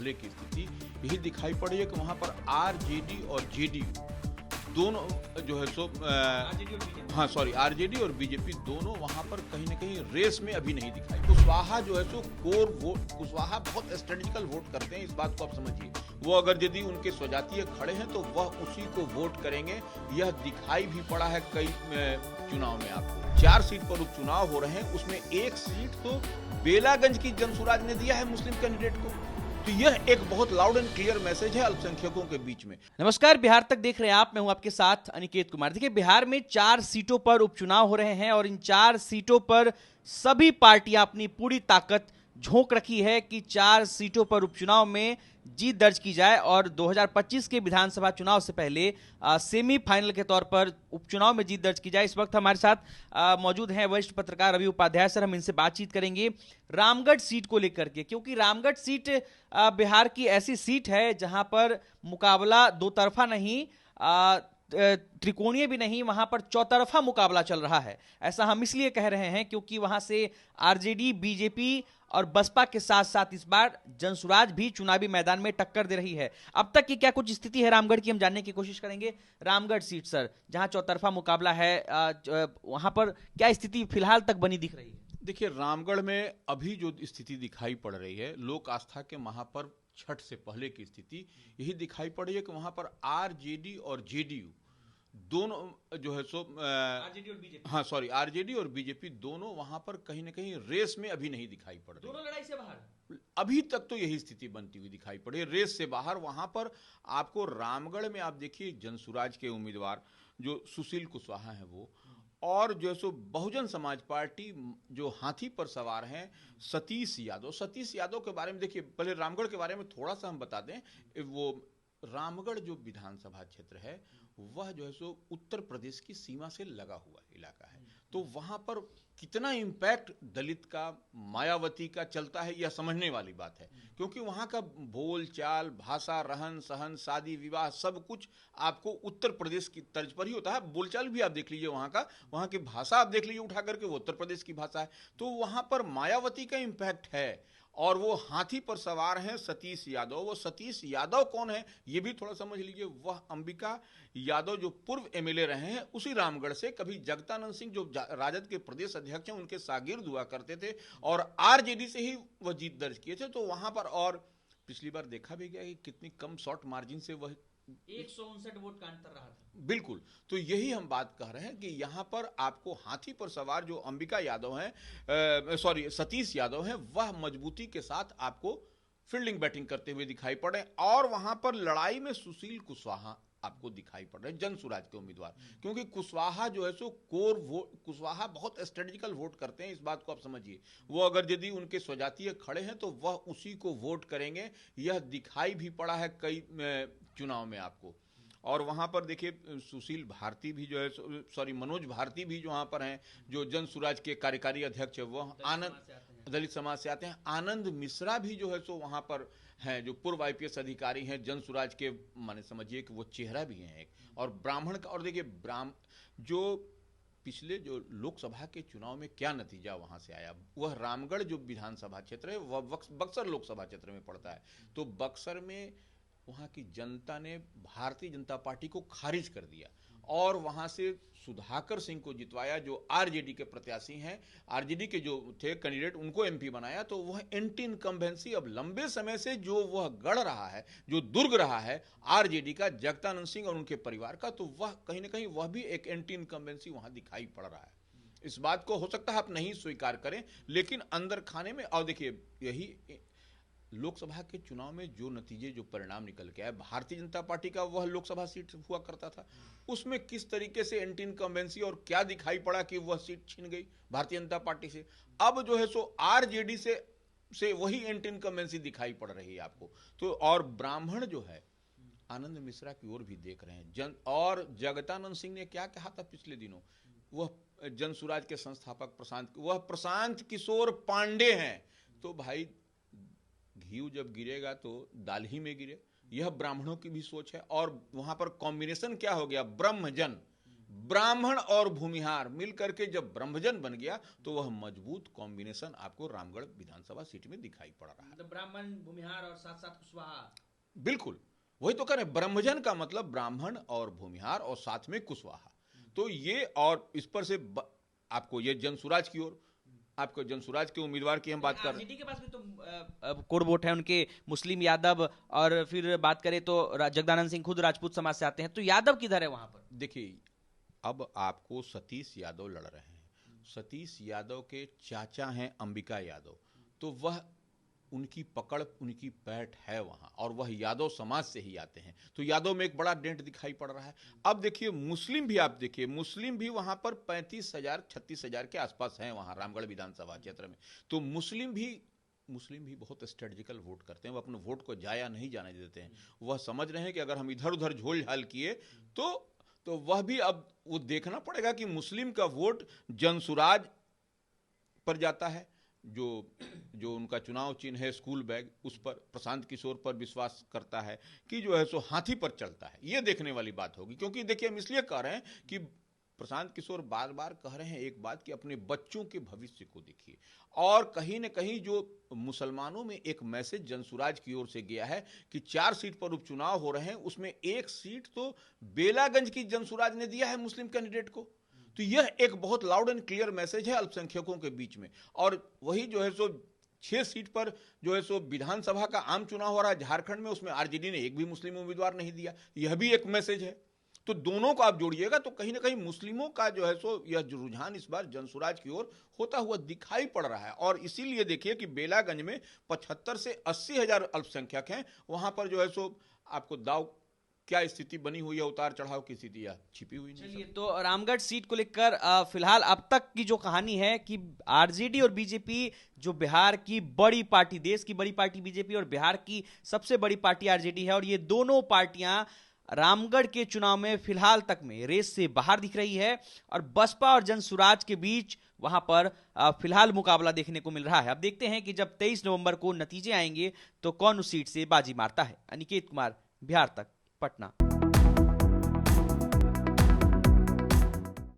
पहले की स्थिति यही दिखाई पड़ी है कि वहां पर आरजेडी और जेडीयू दोनों जो है सो आरजेडी और बीजेपी दोनों वहां पर कहीं ना कहीं रेस में अभी नहीं दिखाई। कुशवाहा जो है सो कोर वोट, कुशवाहा बहुत स्ट्रेटेजिकल वोट करते हैं, इस बात को आप समझिए। वो अगर यदि उनके स्वजातीय खड़े हैं तो वह उसी को वोट करेंगे, यह दिखाई भी पड़ा है कई चुनाव में। आपको 4 सीट पर उपचुनाव हो रहे हैं, उसमें 1 सीट तो बेलागंज की जनसुराज ने दिया है मुस्लिम कैंडिडेट को। तो यह एक बहुत लाउड एंड क्लियर मैसेज है अल्पसंख्यकों के बीच में। नमस्कार, बिहार तक देख रहे हैं आप, मैं हूं आपके साथ अनिकेत कुमार। देखिए, बिहार में 4 सीटों पर उपचुनाव हो रहे हैं और इन 4 सीटों पर सभी पार्टियां अपनी पूरी ताकत झोंक रखी है कि 4 सीटों पर उपचुनाव में जीत दर्ज की जाए और 2025 के विधानसभा चुनाव से पहले सेमीफाइनल के तौर पर उपचुनाव में जीत दर्ज की जाए। इस वक्त हमारे साथ मौजूद हैं वरिष्ठ पत्रकार रवि उपाध्याय सर। हम इनसे बातचीत करेंगे रामगढ़ सीट को लेकर के, क्योंकि रामगढ़ सीट बिहार की ऐसी सीट है जहां पर मुकाबला दो तरफा नहीं, त्रिकोणीय भी नहीं, वहां पर चौतरफा मुकाबला चल रहा है। ऐसा हम इसलिए कह रहे हैं क्योंकि वहां से आरजेडी, बीजेपी और बसपा के साथ साथ इस बार जनसुराज भी चुनावी मैदान में टक्कर दे रही है। अब तक की क्या कुछ स्थिति है रामगढ़ की, हम जानने की कोशिश करेंगे। रामगढ़ सीट सर, जहां चौतरफा मुकाबला है, वहां पर क्या स्थिति फिलहाल तक बनी दिख रही है? देखिए, रामगढ़ में अभी जो स्थिति दिखाई पड़ रही है, लोक आस्था के महापर्व छठ से पहले की स्थिति यही दिखाई पड़ी है कि वहां पर आरजेडी और जेडीयू दोनों जो है सो आरजेडी और बीजेपी दोनों वहां पर कहीं ना कहीं रेस में अभी नहीं दिखाई पड़ रही। दोनों लड़ाई से बाहर अभी तक तो यही स्थिति बनती हुई दिखाई पड़ी, रेस से बाहर। वहां पर आपको रामगढ़ में आप देखिए, जनसुराज के उम्मीदवार जो सुशील कुशवाहा हैं वो, और जो सो बहुजन समाज पार्टी जो हाथी पर सवार हैं सतीश यादव के बारे में देखिए। पहले रामगढ़ के बारे में थोड़ा सा हम बता दें। वो रामगढ़ जो विधानसभा क्षेत्र है वह जो है सो उत्तर प्रदेश की सीमा से लगा हुआ इलाका है। तो वहां पर कितना इम्पैक्ट दलित का, मायावती का चलता है, यह समझने वाली बात है। क्योंकि वहां का बोल चाल, भाषा, रहन सहन, शादी विवाह, सब कुछ आपको उत्तर प्रदेश की तर्ज पर ही होता है। बोलचाल भी आप देख लीजिए वहां का, वहां की भाषा आप देख लीजिए उठा करके, वो उत्तर प्रदेश की भाषा है। तो वहां पर मायावती का इम्पैक्ट है और वो हाथी पर सवार हैं सतीश यादव। वो सतीश यादव कौन है ये भी थोड़ा समझ लीजिए। वह अंबिका यादव जो पूर्व एमएलए रहे हैं उसी रामगढ़ से, कभी जगतानंद सिंह जो राजद के प्रदेश अध्यक्ष हैं उनके शागिर्द हुआ करते थे और आरजेडी से ही वह जीत दर्ज किए थे। तो वहां पर, और पिछली बार देखा भी गया कि कितनी कम शॉर्ट मार्जिन से वह 159 वोट का अंतर रहा था। बिल्कुल। तो यही हम बात कह रहे हैं कि यहां पर आपको हाथी पर सवार जो अंबिका यादव हैं, सतीश यादव हैं, वह मजबूती के साथ आपको फील्डिंग बैटिंग करते हुए दिखाई पड़े। और वहां पर लड़ाई में सुशील कुशवाहा आपको दिखाई पड़ रहे हैं, जनसुराज के उम्मीदवार। क्योंकि कुशवाहा जो है सो कोर वोट, कुशवाहा बहुत स्ट्रेटेजिकल वोट करते हैं, इस बात को आप समझिए। वो अगर यदि उनके स्वजातीय खड़े हैं तो वह उसी को वोट करेंगे, यह दिखाई भी पड़ा है कई चुनाव में आपको। और वहां पर देखिए, सुशील भारती भी जो है, मनोज भारती भी जो वहां पर हैं, जो जनसुराज के कार्यकारी अध्यक्ष है, वह दलित समाज से आते हैं। आनंद मिश्रा भी जो है सो वहां पर हैं, जो पूर्व आईपीएस अधिकारी हैं जनसुराज के, माने समझिए कि वो चेहरा भी हैं एक, और ब्राह्मण का। और देखिए, जो पिछले जो लोकसभा के चुनाव में क्या नतीजा वहां से आया, वह रामगढ़ जो विधानसभा क्षेत्र है वह बक्सर लोकसभा क्षेत्र में पड़ता है। तो बक्सर में वहां की जनता ने भारतीय जनता पार्टी को खारिज कर दिया और वहां से सुधाकर सिंह को जितवाया, जो आरजेडी के प्रत्याशी हैं। आरजेडी के जो थे कैंडिडेट, उनको एमपी बनाया। तो वह एंटी इनकम्बेंसी अब लंबे समय से जो वह गढ़ रहा है, जो दुर्ग रहा है आरजेडी का, जगतानंद सिंह और उनके परिवार का, तो वह कहीं ना कहीं वह भी एक एंटी इनकम्बेंसी वहां दिखाई पड़ रहा है। इस बात को हो सकता है आप नहीं स्वीकार करें, लेकिन अंदर खाने में, और देखिए यही लोकसभा के चुनाव में जो नतीजे, जो परिणाम निकल के आए, भारतीय जनता पार्टी का वह लोकसभा सीट हुआ करता था, उसमें किस तरीके से एंटी इनकम्बेंसी और क्या दिखाई पड़ा कि वह सीट छीन गई भारतीय जनता पार्टी से। अब जो है सो आरजेडी से वही एंटी इनकम्बेंसी दिखाई पड़ रही है आपको। तो और ब्राह्मण जो है आनंद मिश्रा की ओर भी देख रहे हैं। और जगतानंद सिंह ने क्या कहा था पिछले दिनों, वह जनसुराज के संस्थापक प्रशांत किशोर पांडे हैं। तो भाई, घी जब गिरेगा तो दाल ही में गिरे, यह ब्राह्मणों की भी सोच है। और वहां पर कॉम्बिनेशन क्या हो गया, ब्राह्मण और भूमिहार मिलकर के जब ब्रह्मजन बन गया तो वह मजबूत कॉम्बिनेशन आपको रामगढ़ विधानसभा सीट में दिखाई पड़ रहा है। मतलब ब्राह्मण, भूमिहार और साथ साथ कुशवाहा। बिल्कुल वही तो कह रहे हैं, ब्रह्मजन का मतलब ब्राह्मण और भूमिहार और साथ में कुशवाहा। तो ये और इस पर से आपको ये जनसुराज की ओर, आपको जनसुराज के उम्मीदवार की हम बात कर रहे हैं। आरजेडी के पास भी तो कोर वोट है उनके, मुस्लिम यादव, और फिर बात करें तो जगदानंद सिंह खुद राजपूत समाज से आते हैं, तो यादव किधर है वहां पर? देखिए अब आपको सतीश यादव लड़ रहे हैं। सतीश यादव के चाचा हैं अंबिका यादव, तो वह उनकी पकड़, उनकी पैठ है वहां, और वह यादव समाज से ही आते हैं, तो यादव में एक बड़ा डेंट दिखाई पड़ रहा है। अब देखिए मुस्लिम भी, आप देखिए मुस्लिम भी वहां पर 35,000 36,000 के आसपास हैं वहां रामगढ़ विधानसभा क्षेत्र में। तो मुस्लिम भी बहुत स्ट्रेटजिकल वोट करते हैं, वो अपने वोट को जाया नहीं जाने देते हैं। वह समझ रहे हैं कि अगर हम इधर उधर झोल झाल किए तो वह भी, अब वो देखना पड़ेगा कि मुस्लिम का वोट जनसुराज पर जाता है, जो उनका चुनाव चिन्ह है स्कूल बैग, उस पर प्रशांत किशोर पर विश्वास करता है कि जो है सो हाथी पर चलता है। ये देखने वाली बात होगी, क्योंकि देखिए हम इसलिए कह रहे हैं कि प्रशांत किशोर बार बार कह रहे हैं एक बात कि अपने बच्चों के भविष्य को देखिए, और कहीं न कहीं जो मुसलमानों में एक मैसेज जनसुराज की ओर से गया है कि 4 सीट पर उपचुनाव हो रहे हैं, उसमें 1 सीट तो बेलागंज की जनसुराज ने दिया है मुस्लिम कैंडिडेट को। तो यह एक बहुत लाउड एंड क्लियर मैसेज है अल्पसंख्यकों के बीच में। और वही जो है सो 6 सीट पर जो है सो विधानसभा का आम चुनाव हो रहा है झारखंड में, उसमें आरजेडी ने एक भी मुस्लिम उम्मीदवार नहीं दिया, यह भी एक मैसेज है। तो दोनों को आप जोड़िएगा तो कहीं ना कहीं मुस्लिमों का जो है सो यह रुझान इस बार जनसुराज की ओर होता हुआ दिखाई पड़ रहा है। और इसीलिए देखिए कि बेलागंज में 75 से 80 हजार अल्पसंख्यक हैं, वहां पर जो है सो आपको दाव क्या स्थिति बनी हुई है, उतार चढ़ाव की स्थिति या छिपी हुई नहीं। चलिए, तो रामगढ़ सीट को लेकर फिलहाल अब तक की जो कहानी है कि आरजेडी और बीजेपी, जो बिहार की बड़ी पार्टी, देश की बड़ी पार्टी बीजेपी और बिहार की सबसे बड़ी पार्टी आरजेडी है, और ये दोनों पार्टियां रामगढ़ के चुनाव में फिलहाल तक में रेस से बाहर दिख रही है, और बसपा और जनसुराज के बीच वहां पर फिलहाल मुकाबला देखने को मिल रहा है। अब देखते हैं कि जब 23 नवंबर को नतीजे आएंगे तो कौन उस सीट से बाजी मारता है। अनिकेत कुमार, बिहार तक, पटना।